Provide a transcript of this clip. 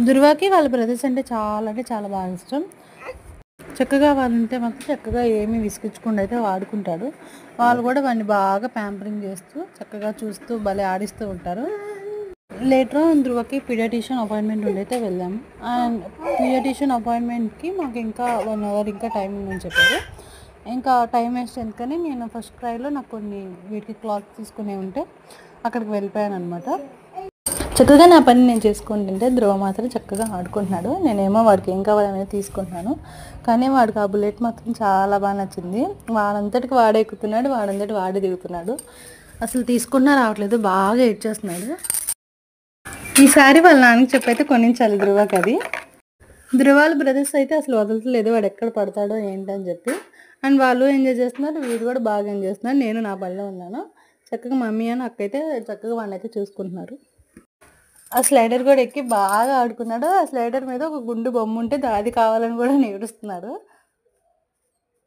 దుర్వాకి వాళ్ళ బ్రదర్స్ అంటే చాలా బాగా ఇష్టం. చక్కగా వాళ్ళంటే మాత్రం చక్కగా ఏమీ విసిగించకుండా అయితే ఆడుకుంటాడు. వాళ్ళు కూడా వాడిని బాగా ప్యాంపరింగ్ చేస్తూ చక్కగా చూస్తూ భలే ఆడిస్తూ ఉంటారు. లేటర్ ధ్రువకి పీడియాట్రిషియన్ అపాయింట్మెంట్ ఉండైతే వెళ్ళాము. అండ్ పీడియాట్రిషియన్ అపాయింట్మెంట్కి మాకు ఇంకా 1 అవర్ ఇంకా టైం ఉందని చెప్పారు. ఇంకా టైం వేస్ట్ ఎందుకని నేను ఫస్ట్ క్రైలో నాకు కొన్ని వీటికి క్లాత్ తీసుకునే ఉంటే అక్కడికి వెళ్ళిపోయాను అనమాట. చక్కగా నా పని నేను చేసుకుంటుంటే ధ్రువ మాత్రం చక్కగా ఆడుకుంటున్నాడు. నేనేమో వాడికి ఏం కావాలనేది తీసుకుంటున్నాను. కానీ వాడికి ఆ బుల్లెట్ మాత్రం చాలా బాగా నచ్చింది. వాడంతటికి వాడే ఎక్కుతున్నాడు, వాడంతటి వాడే దిగుతున్నాడు. అసలు తీసుకున్నా రావట్లేదు, బాగా ఏడ్చేస్తున్నాడు. ఈసారి వాళ్ళ నాన్నకి చెప్పైతే కొనించాలి ధ్రువకి అది. ధ్రువాల బ్రదర్స్ అయితే అసలు వదలట్లేదు, వాడు ఎక్కడ పడతాడో ఏంటని చెప్పి. అండ్ వాళ్ళు ఎంజాయ్ చేస్తున్నారు, వీడు కూడా బాగా ఎంజాయ్ చేస్తున్నారు. నేను నా పనిలో ఉన్నాను. చక్కగా మమ్మీ అని అక్కయితే చక్కగా వాడిని అయితే చూసుకుంటున్నారు. ఆ స్లైడర్ కూడా ఎక్కి బాగా ఆడుకున్నాడు. ఆ స్లైడర్ మీద ఒక గుండు బొమ్మ ఉంటే అది కావాలని కూడా నేడుస్తున్నాడు.